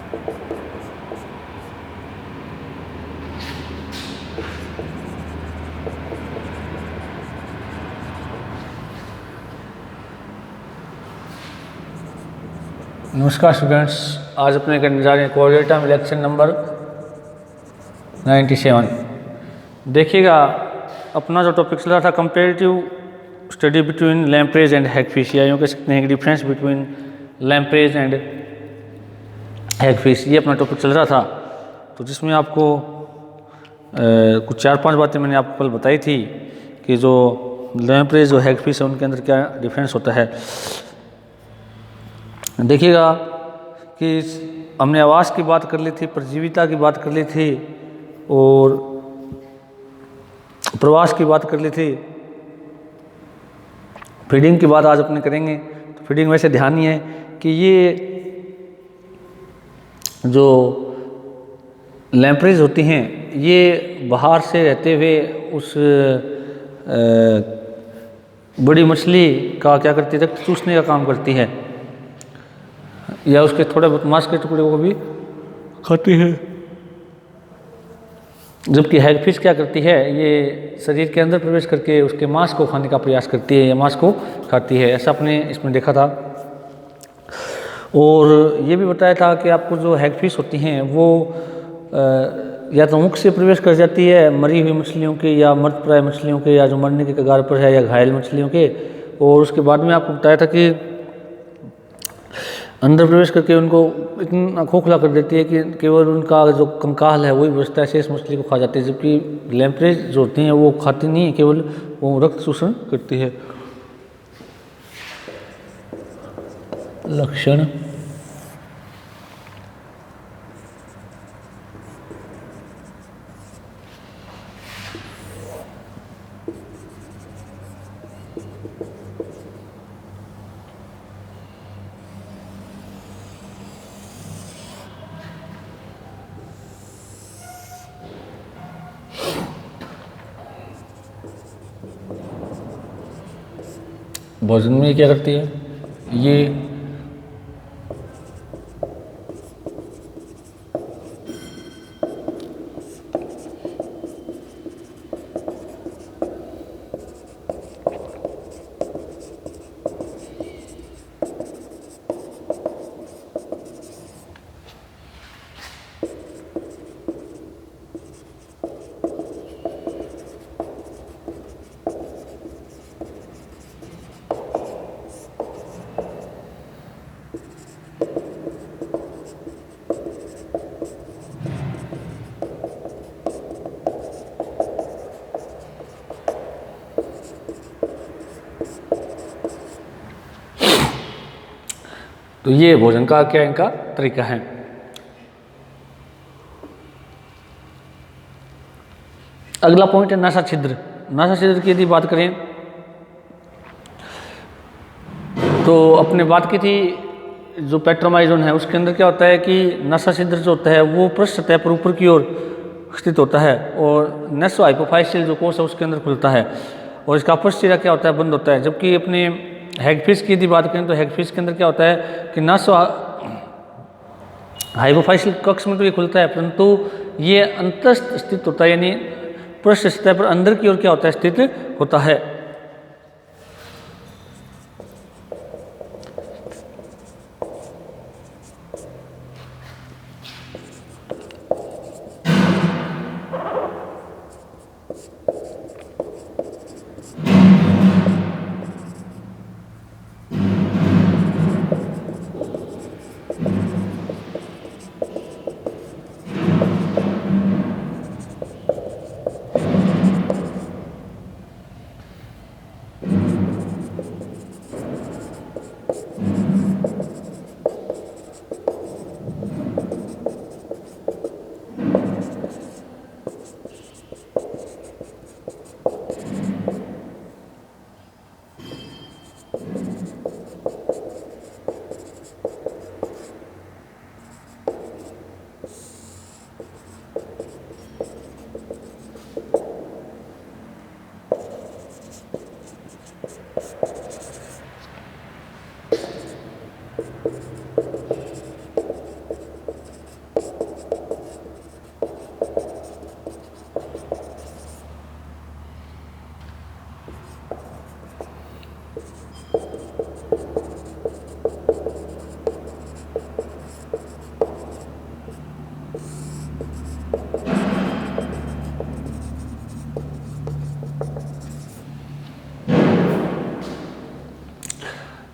नमस्कार स्टूडेंट्स, आज अपने करने जा रहे हैं कोऑर्डिनेटर में लेक्चर नंबर 97। देखिएगा, अपना जो टॉपिक चल रहा था comparative study between lampreys and hagfish, या यूँ कह सकते हैं कि difference between lampreys and hagfish, ये अपना टॉपिक चल रहा था। तो जिसमें आपको कुछ 4-5 बातें मैंने आपको कल बताई थी कि जो लैम्प्रेज और हैगफिश है उनके अंदर क्या डिफरेंस होता है। देखिएगा कि हमने आवास की बात कर ली थी, परजीविता की बात कर ली थी और प्रवास की बात कर ली थी। फीडिंग की बात आज अपने करेंगे। तो फीडिंग वैसे ध्यान नहीं है कि ये जो लैम्प्रेज होती हैं ये बाहर से रहते हुए उस बड़ी मछली का क्या करती है, रक्त चूसने का काम करती है या उसके थोड़े बहुत मांस के टुकड़े को भी खाती है। जबकि हैगफिश क्या करती है, ये शरीर के अंदर प्रवेश करके उसके मांस को खाने का प्रयास करती है या मांस को खाती है। ऐसा आपने इसमें देखा था। और ये भी बताया था कि आपको जो हैगफिश होती हैं वो या तो मुख से प्रवेश कर जाती है मरी हुई मछलियों के या मृतप्राय मछलियों के या जो मरने के कगार पर है या घायल मछलियों के, और उसके बाद में आपको बताया था कि अंदर प्रवेश करके उनको इतना खोखला कर देती है कि केवल उनका जो कंकाल है वही बचता है, शेष मछली को खा जाती है। जबकि लैम्प्रेज जो होती हैं वो खाती नहीं है, केवल वो रक्त शोषण करती है। लक्षण भोजन में क्या करती है, ये तो ये भोजन का क्या इनका तरीका है। अगला पॉइंट है नासा छिद्र। नासा छिद्र की यदि बात करें तो अपने बात की थी जो पेट्रोमाइजोन है उसके अंदर क्या होता है कि नासा छिद्र जो होता है वो पृष्ठ सतह पर ऊपर की ओर स्थित होता है और नेसो हाइपोफाइशियल जो कोष है उसके अंदर खुलता है और इसका अपस्थ सिरा क्या होता है, बंद होता है। जबकि अपने हैगफिश की यदि बात करें तो हैगफिश के अंदर क्या होता है कि नासो हाइपोफाइशियल कक्ष में तो ये खुलता है परंतु ये अंतस्थ स्थित होता है, यानी पृष्ठ सतह पर अंदर की ओर क्या होता है, स्थित होता है।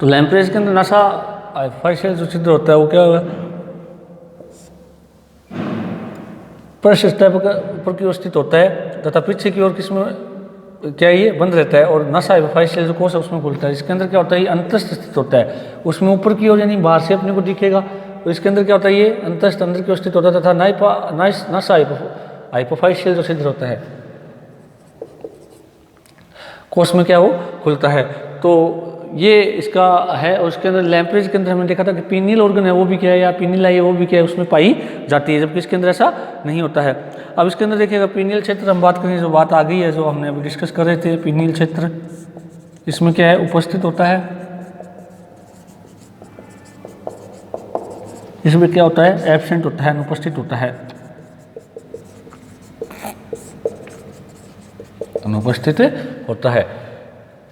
तो लैम्प्रेज के अंदर नसा हाइपोफाइशियल जो छिद्र होता है वो क्या होगा, पृष्ठ स्टेप का ऊपर की ओर स्थित होता है तथा पीछे की ओर किसमें क्या ये बंद रहता है, और नसा हाइपोफाइशियल जो कोश है उसमें खुलता है। इसके अंदर क्या होता है, ये अंतस्थ स्थित होता है, उसमें ऊपर की ओर यानी बाहर से अपने को दिखेगा। तो इसके अंदर क्या होता है, ये अंतस्थ अंदर की ओर स्थित होता है तथा नसा हाइपोफाइशियल जो छिद्र होता है कोश में क्या वो खुलता है। तो ये इसका है। और उसके अंदर लैम्प्रेज के अंदर हमने देखा था कि पीनियल ऑर्गन है वो भी क्या है, या पीनिल आई है वो भी क्या है, उसमें पाई जाती है, जबकि इसके अंदर ऐसा नहीं होता है। अब इसके अंदर देखिएगा पीनियल क्षेत्र हम बात करें, जो बात आ गई है जो हमने अभी डिस्कस कर रहे थे, पीनियल क्षेत्र इसमें क्या है उपस्थित होता है, इसमें क्या होता है एब्सेंट होता है, अनुपस्थित होता है, अनुपस्थित होता है।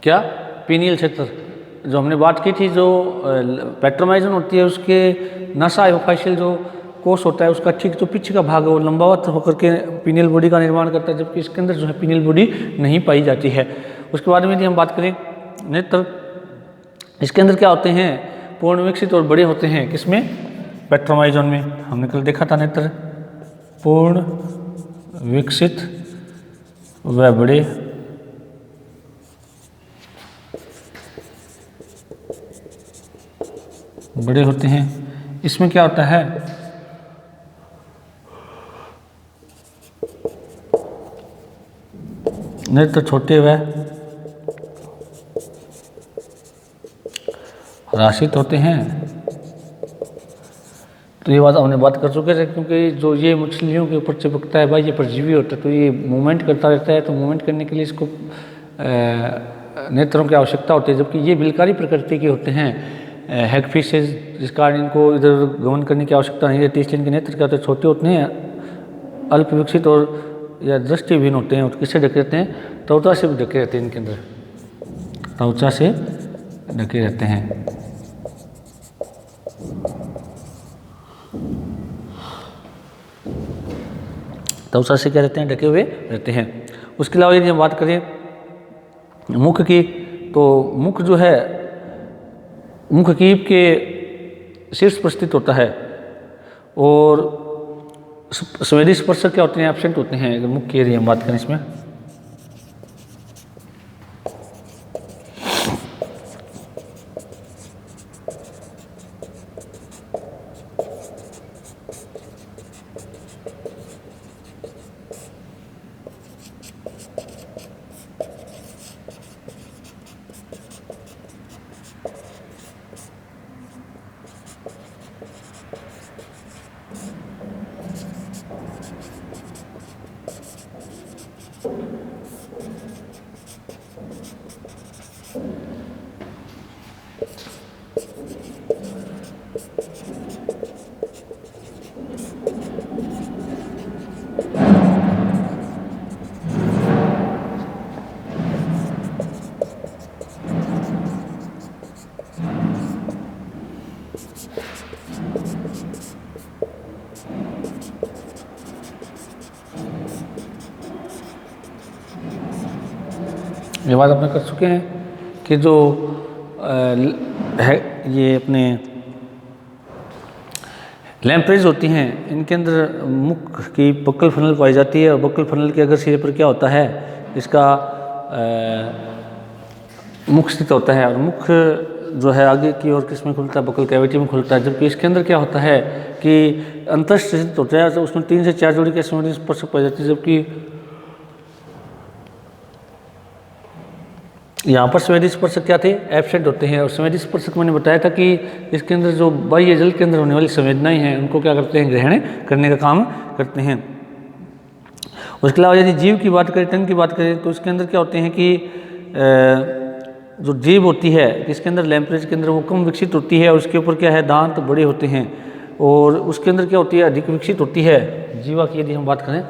क्या पीनियल क्षेत्र जो हमने बात की थी, जो पेट्रोमाइजन होती है उसके नसा हाइपोफाइशियल जो कोश होता है उसका ठीक जो पीछे का भाग है वो लंबावत होकर के पीनियल बॉडी का निर्माण करता है, जबकि इसके अंदर जो है पीनियल बॉडी नहीं पाई जाती है। उसके बाद में यदि हम बात करें नेत्र, इसके अंदर क्या होते हैं, पूर्ण विकसित और बड़े होते हैं, किसमें, पेट्रोमाइजन में। हमने कल देखा था नेत्र पूर्ण विकसित व बड़े बड़े होते हैं। इसमें क्या होता है, नेत्र छोटे व राशित होते हैं। तो ये बात हमने बात कर चुके थे, क्योंकि जो ये मछलियों के ऊपर चिपकता है भाई, ये परजीवी होता है, तो ये मूवमेंट करता रहता है, तो मूवमेंट करने के लिए इसको नेत्रों की आवश्यकता होती है, जबकि ये बिलकारी प्रकृति के होते हैं, हैगफिशेज, जिस कारण इनको इधर उधर गमन करने की आवश्यकता नहीं रहती, इसलिए इनके नेत्र क्या होते हैं, छोटे होते हैं, अल्प विकसित और या दृष्टिहीन होते हैं। और किससे ढके रहते हैं, त्वचा से भी ढके रहते हैं, इनके अंदर त्वचा से ढके रहते हैं। त्वचा से क्या रहते हैं, ढके हुए रहते हैं। उसके अलावा यदि हम बात करें मुख की, तो मुख जो है मुख कीप के शीर्ष पर स्थित होता है, और संवेदी स्पर्शक क्या होते हैं, एब्सेंट होते हैं। अगर मुख की यदि हम बात करें इसमें, ये बात अपने कर चुके हैं कि जो है ये अपने लैम्प्रेज होती हैं, इनके अंदर मुख की बक्कल फनल पाई जाती है, और बक्कल फनल के अगर सिरे पर क्या होता है, इसका मुख स्थित होता है, और मुख जो है आगे की ओर किस में खुलता है, बक्कल कैविटी में खुलता है, जबकि इसके अंदर क्या होता है कि अंतस्थ स्थित होता है, तो उसमें 3 से 4 जोड़ी के संवेदी स्पर्शक पाई जाती है, जबकि यहाँ पर संवेदी स्पर्शक क्या थे, एब्सेंट होते हैं। और संवेदी स्पर्शक मैंने बताया था कि इसके अंदर जो बाह्य जल के अंदर होने वाली संवेदनाएं हैं उनको क्या करते हैं, ग्रहण करने का काम करते हैं। उसके अलावा यदि जीव की बात करें, टंग की बात करें, तो इसके अंदर क्या होते हैं कि जो जीभ होती है इसके अंदर लैम्प्रेज के अंदर वो कम विकसित होती है, और उसके ऊपर क्या है, दांत बड़े होते हैं, और उसके अंदर क्या होती है, अधिक विकसित होती है जीवा की यदि हम बात करें।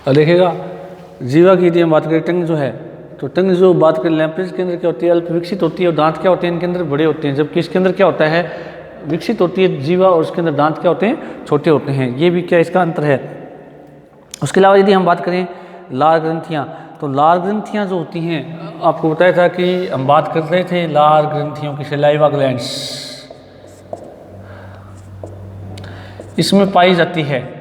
और देखिएगा जीवा की यदि हम बात करें, टंग जो है, तो टंग जो बात करें लैम्प्रेज के अंदर क्या होती है, अल्प विकसित होती है, और दांत क्या होते हैं इनके अंदर, बड़े होते हैं, जबकि इसके अंदर क्या होता है, विकसित होती है जीवा और उसके अंदर दांत क्या होते हैं, छोटे होते हैं। ये भी क्या इसका अंतर है। उसके अलावा यदि हम बात करें लार ग्रंथियाँ, तो लार ग्रंथियाँ जो होती हैं, आपको बताया था कि हम बात कर रहे थे लार ग्रंथियों की, सलाइवा ग्लैंड्स इसमें पाई जाती है,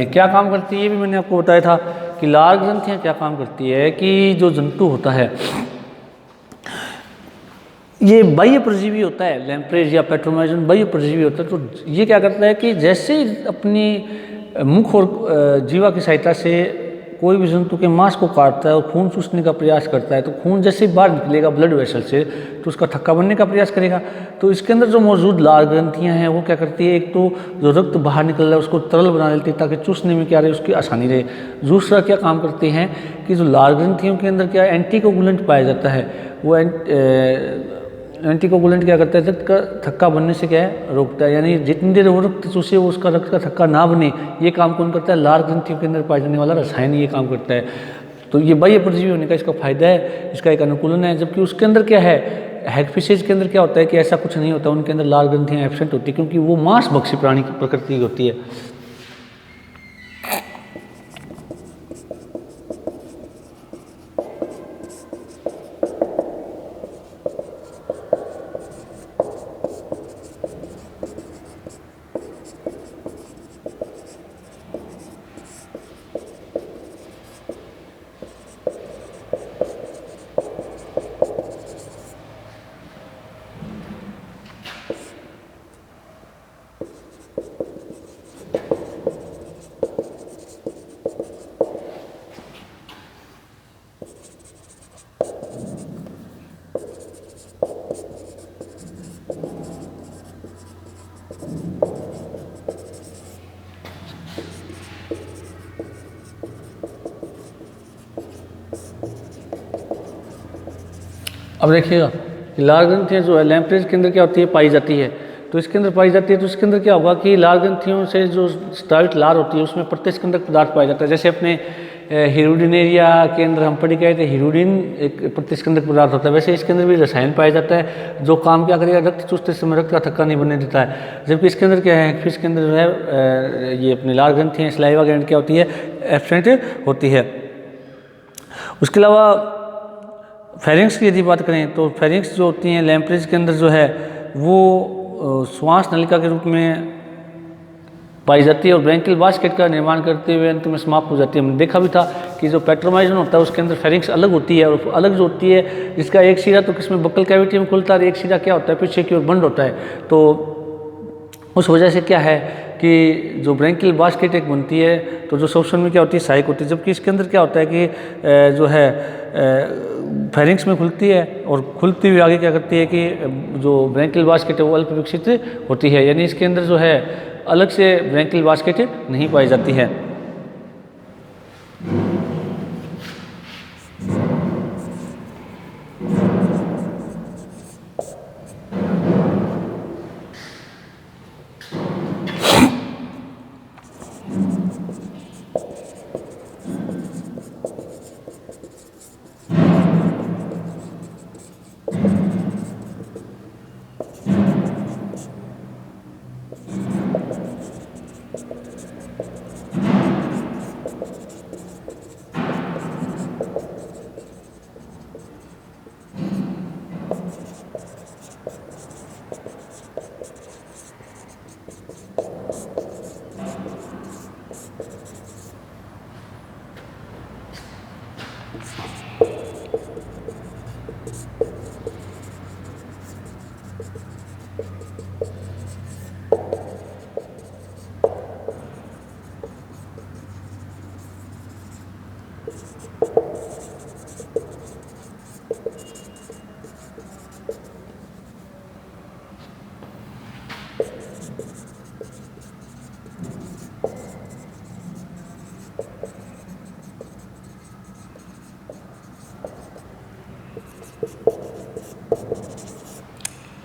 क्या काम करती है, ये भी मैंने आपको बताया था कि लार ग्रंथियाँ क्या काम करती है कि जो जंतु होता है, ये बाह्य परजीवी होता है, लैम्प्रेज या पेट्रोमाइजन बाह्य परजीवी होता है। तो ये क्या करता है कि जैसे ही अपनी मुख और जीवा की सहायता से कोई भी जंतु के मांस को काटता है और खून चूसने का प्रयास करता है, तो खून जैसे ही बाहर निकलेगा ब्लड वेसल से, तो उसका थक्का बनने का प्रयास करेगा। तो इसके अंदर जो मौजूद लार ग्रंथियाँ हैं वो क्या करती है, एक तो जो रक्त बाहर निकल रहा है उसको तरल बना लेती है ताकि चूसने में क्या रहे, उसकी आसानी रहे। दूसरा क्या काम करते हैं कि जो लार ग्रंथियों के अंदर क्या एंटीकोगुलेंट पाया जाता है, वो एंटीकोगुलेंट क्या करता है, रक्त का थक्का बनने से क्या है, रोकता है। यानी जितनी देर वो रक्त चूसे वो उसका रक्त का थक्का ना बने, ये काम कौन करता है, लार ग्रंथियों के अंदर पाए जाने वाला रसायन ये काम करता है। तो ये बाह्य परजीवी होने का इसका फायदा है, इसका एक अनुकूलन है। जबकि उसके अंदर क्या है, हैगफिशेज के अंदर क्या होता है कि ऐसा कुछ नहीं होता, उनके अंदर लार ग्रंथियाँ एब्सेंट होती है, क्योंकि वो मांसभक्षी प्राणी की प्रकृति की होती है। अब देखिएगा कि लार ग्रंथियाँ जो है लैम्प्रेज के अंदर क्या होती है, पाई जाती है। तो इसके अंदर पाई जाती है, तो इसके अंदर क्या होगा कि लार ग्रंथियों से जो स्टार्ट लार होती है उसमें प्रतिस्कंदक पदार्थ पाया जाता है। जैसे अपने हिरुडिनेरिया के अंदर हम पढ़ गए थे, हिरुडिन एक प्रतिस्कंदक पदार्थ होता है, वैसे इसके अंदर भी रसायन पाया जाता है जो काम क्या करेगा, रक्त चूसते समय रक्त का थक्का नहीं बनने देता है। जबकि इसके अंदर क्या है, फिश के अंदर जो है ये अपनी लार ग्रंथियाँ, सलाइवा ग्लैंड क्या होती है, एब्सेंट होती है। उसके अलावा फेरिंग्स की यदि बात करें, तो फेरिंग्स जो होती हैं लैम्प्रेज के अंदर जो है वो श्वास नलिका के रूप में पाई जाती है और ब्रैंकियल बास्केट का निर्माण करते हुए अंत में समाप्त हो जाती है। हमने देखा भी था कि जो पेट्रोमाइजन होता है उसके अंदर फेरिंग्स अलग होती है, और अलग जो होती है जिसका एक सिरा तो किसमें बक्कल कैविटी में खुलता है और एक सिरा क्या होता है, पीछे की ओर बंद होता है। तो उस वजह से क्या है कि जो ब्रैंकियल बास्केट एक बनती है, तो जो शोषण में क्या होती है, सहायक होती है। जबकि इसके अंदर क्या होता है कि जो है फेरिंग्स में खुलती है और खुलती हुई आगे क्या करती है कि जो ब्रैंकियल बास्केट है वो अल्प विकसित होती है, यानी इसके अंदर जो है अलग से ब्रैंकियल बास्केट नहीं पाई जाती है।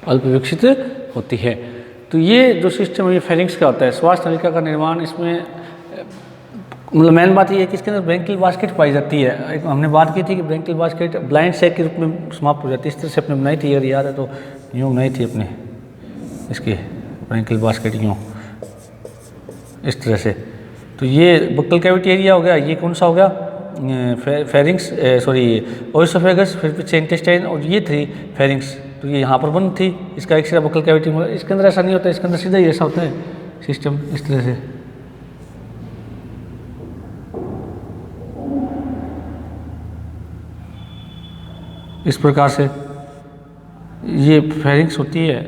अल्प विकसित होती है। तो ये जो सिस्टम है ये फेरिंग्स का होता है। श्वास नलिका का निर्माण इसमें मतलब मेन बात ये है कि इसके अंदर ब्रेंकियल बास्केट पाई जाती है। एक हमने बात की थी कि ब्रेंकियल बास्केट ब्लाइंड सैक के रूप में समाप्त हो जाती है। इस तरह से अपने बनाई थी, अगर याद है तो यूँ बनाई थी अपने इसकी ब्रेंकियल बास्केट यूँ इस तरह से। तो ये बक्कल कैविटी एरिया हो गया, ये कौन सा हो गया फेरिंग्स सॉरी ओएसोफेगस, फिर पीछे इंटेस्टाइन और ये थी फेरिंग्स। तो ये यहाँ पर बंद थी, इसका एक सिरा बक्कल कैविटी में। इसके अंदर ऐसा नहीं होता, इसके अंदर सीधा ही ऐसा होता है सिस्टम इस तरह से। इस प्रकार से ये फेरिंग्स होती है,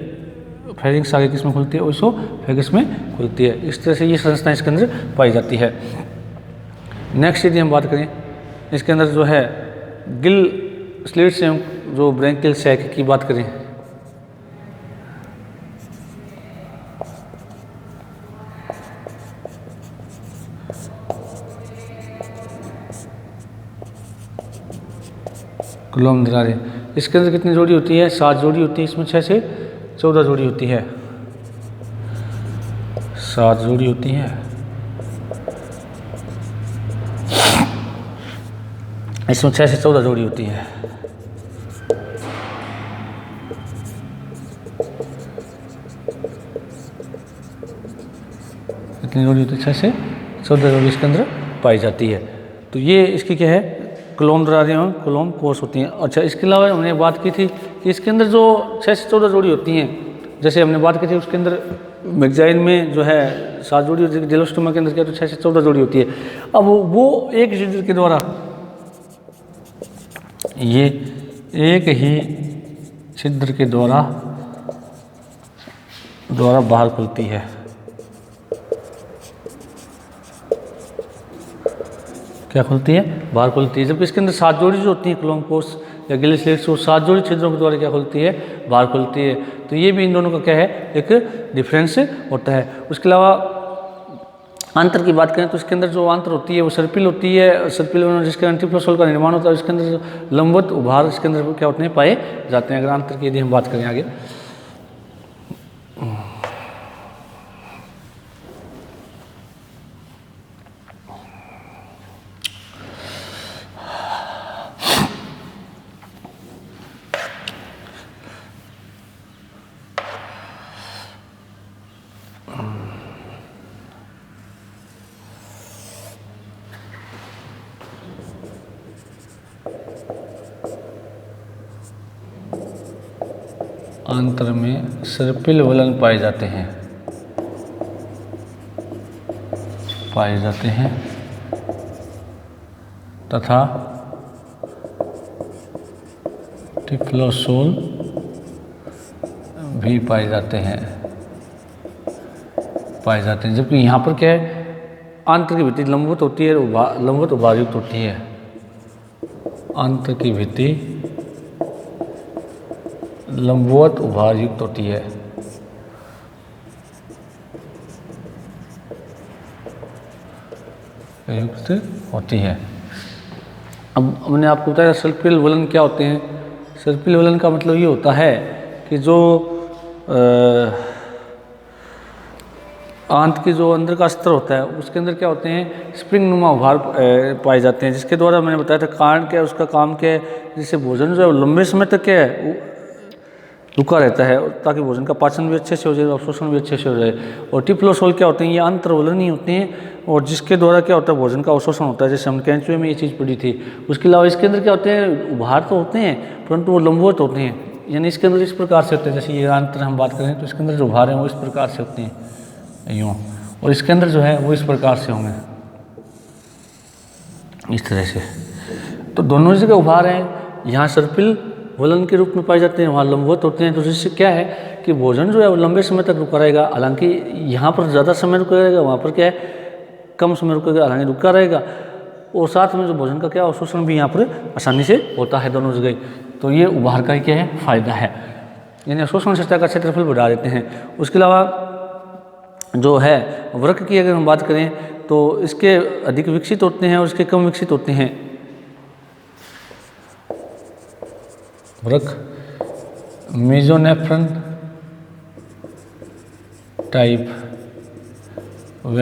फेरिंग्स आगे किस में खुलती है, ओएसोफेगस में खुलती है। इस तरह से ये संरचना इसके अंदर पाई जाती है। नेक्स्ट यदि हम बात करें इसके अंदर जो है गिल स्लिट्स एवं जो ब्रेंकियल सैक की बात करें, कुलोम दरारें, इसके अंदर कितनी जोड़ी होती है, 7 जोड़ी होती है। इसमें 6 से 14 जोड़ी होती है, 7 जोड़ी होती है। इसमें 6 से 14 जोड़ी होती है। कितनी जोड़ी होती है, 6 से 14 जोड़ी इसके अंदर पाई जाती है। तो ये इसकी क्या है, कुलोम दरारें और कुलोम कोर्स होती हैं। अच्छा, इसके अलावा हमने बात की थी कि इसके अंदर जो 6 से 14 जोड़ी होती हैं, जैसे हमने बात की थी उसके अंदर मैगजाइन में जो है 7 जोड़ी होती है, जेलोस्टोमा के अंदर क्या तो 6 से 14 जोड़ी होती है। अब वो एक छिद्र के द्वारा, ये एक ही छिद्र के द्वारा बाहर खुलती है। क्या खुलती है, बाहर खुलती है। जबकि इसके अंदर 7 जोड़ी जो होती है कुलोम कोर्स या गिल स्लिट्स, वो 7 जोड़ी छिद्रों के द्वारा क्या खुलती है, बाहर खुलती है। तो ये भी इन दोनों का क्या है, एक डिफरेंस होता है। उसके अलावा आंतर की बात करें तो इसके अंदर जो आंतर होती है वो सर्पिल होती है। सर्पिल जिसके एंटीफ्लोसोल का निर्माण होता है, इसके अंदर लंबवत उभार इसके अंदर क्या होते हैं, पाए जाते हैं। अगर आंतर की यदि हम बात करें आगे, आंतर में सर्पिल वलन पाए जाते हैं तथा टिफ्लोसोल भी पाए जाते हैं। जबकि यहाँ पर क्या है, आंतर की भित्ति लंबवत होती है, लंबवत उभारयुक्त होती है। आंतर की भित्ति लंबवत उभारयुक्त होती है। अब मैंने आपको बताया सर्पिल वलन क्या होते हैं। सर्पिल वलन का मतलब ये होता है कि जो आंत की जो अंदर का स्तर होता है उसके अंदर क्या होते हैं, स्प्रिंग नुमा उभार पाए जाते हैं, जिसके द्वारा मैंने बताया था कारण क्या है, उसका काम क्या है, जिससे भोजन जो है वो लंबे समय तक क्या है रुका रहता है, ताकि भोजन का पाचन भी अच्छे से हो जाए, अवशोषण भी अच्छे से हो जाए। और टिफ्लोसोल क्या होते हैं, ये अंतर्वलनी होते हैं और जिसके द्वारा क्या होता है, भोजन का अवशोषण होता है। जैसे हम कैंचुए में ये चीज़ पड़ी थी। उसके अलावा इसके अंदर क्या होते हैं, उभार तो होते हैं परंतु वो लंबवत होते हैं, यानी इसके अंदर इस प्रकार से होते हैं। जैसे ये अंतर हम बात करें तो इसके अंदर जो उभार हैं वो इस प्रकार से होते हैं यूँ, और इसके अंदर जो है वो इस प्रकार से होंगे इस तरह से। तो दोनों जगह उभार हैं, यहाँ सर्पिल वलन के रूप में पाए जाते हैं, वहाँ लंबवत होते हैं। तो जिससे क्या है कि भोजन जो है वो लंबे समय तक रुका रहेगा। हालांकि यहाँ पर ज़्यादा समय रुका रहेगा, वहाँ पर क्या है कम समय रुकेगा, हालांकि रुका रहेगा। और साथ में जो भोजन का क्या अवशोषण भी यहाँ पर आसानी से होता है दोनों जगह। तो ये उभार का ही क्या है, फायदा है, यानी अवशोषण सतह का क्षेत्रफल बढ़ा देते हैं। उसके अलावा जो है वृक्क की अगर हम बात करें तो इसके अधिक विकसित होते हैं और इसके कम विकसित होते हैं। वृक्क मेसोनेफ्रॉन टाइप व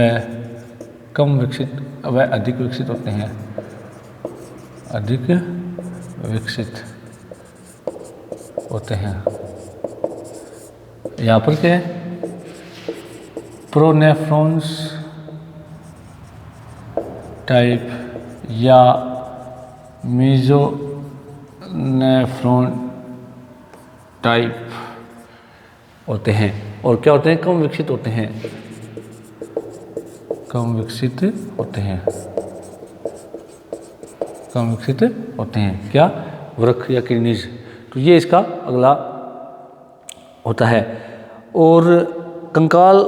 कम विकसित व अधिक विकसित होते हैं, अधिक विकसित होते हैं। यहाँ पर क्या है, प्रोनेफ्रॉन्स टाइप या मेसोनेफ्रॉन टाइप होते हैं, और क्या होते हैं, कम विकसित होते हैं, कम विकसित होते हैं, कम विकसित होते हैं। क्या, वृक्क या किडनीज। तो ये इसका अगला होता है। और कंकाल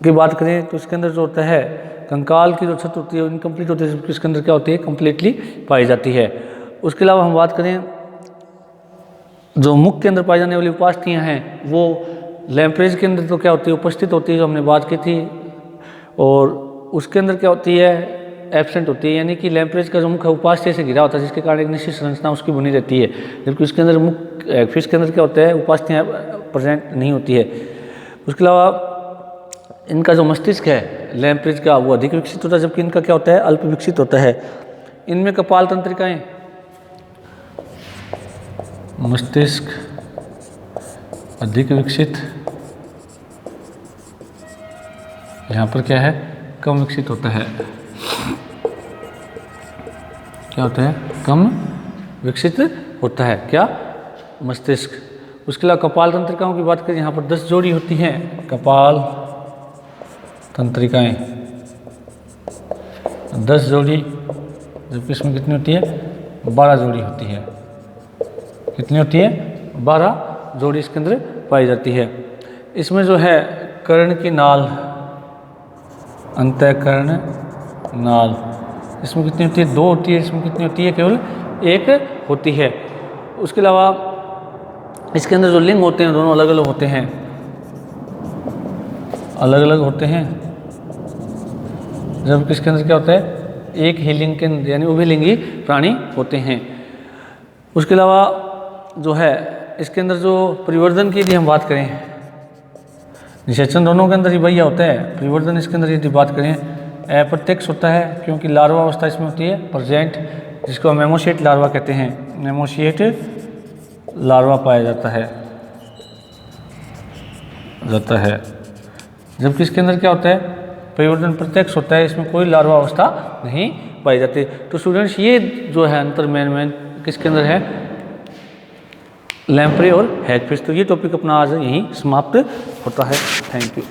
की बात करें तो इसके अंदर जो होता है, कंकाल की जो छत होती है इनकम्प्लीट होती है, जबकि इसके अंदर क्या होती है, कम्प्लीटली पाई जाती है। उसके अलावा हम बात करें जो मुख के अंदर पाई जाने वाली उपास्थियाँ हैं, वो लैम्प्रेज के अंदर तो क्या होती है, उपस्थित होती है, जो हमने बात की थी। और उसके अंदर क्या होती है, एब्सेंट होती है, यानी कि लैम्प्रेज का जो मुख है उपास्थ्य से घिरा होता है, जिसके कारण एक निश्चित संरचना उसकी बनी रहती है। जबकि उसके अंदर मुख, फिश के अंदर क्या होता है, उपास्थियाँ प्रेजेंट नहीं होती है। उसके अलावा इनका जो मस्तिष्क है लैम्प्रेज का, वो अधिक विकसित होता है, जबकि इनका क्या होता है, अल्प विकसित होता है। इनमें कपाल तंत्रिकाएं, मस्तिष्क अधिक विकसित, यहाँ पर क्या है, कम विकसित होता है। क्या होता है, कम विकसित होता है, क्या, मस्तिष्क। उसके अलावा कपाल तंत्रिकाओं की बात करें, यहाँ पर 10 जोड़ी होती हैं कपाल तंत्रिकाएं, 10 जोड़ी, जबकि इसमें कितनी होती है, 12 जोड़ी होती है। कितनी होती है, 12 जोड़ी इसके अंदर पाई जाती है। इसमें जो है कर्ण की नाल, अंतःकर्ण नाल, इसमें कितनी होती है, 2 होती है। इसमें कितनी होती है, केवल 1 होती है। उसके अलावा इसके अंदर जो लिंग होते हैं दोनों अलग अलग होते हैं, अलग अलग होते हैं, जबकि इसके अंदर क्या होता है, एक ही लिंग के अंदर, यानी उभयलिंगी प्राणी होते हैं। उसके अलावा जो है इसके अंदर जो परिवर्धन की यदि हम बात करें, निषेचन दोनों के अंदर ही भैया होता है, परिवर्तन इसके अंदर यदि बात करें अप्रत्यक्ष होता है, क्योंकि लार्वा अवस्था इसमें होती है प्रेजेंट, जिसको हम मेमोशिएट लार्वा कहते हैं, मेमोशिएट लार्वा पाया जाता है। जबकि इसके अंदर क्या होता है, परिवर्तन प्रत्यक्ष होता है, इसमें कोई लार्वा अवस्था नहीं पाई जाती। तो स्टूडेंट्स, ये जो है अंतर मेन किसके अंदर है, लैम्प्रे और हैगफिश। तो ये टॉपिक अपना आज यहीं समाप्त होता है। Thank you.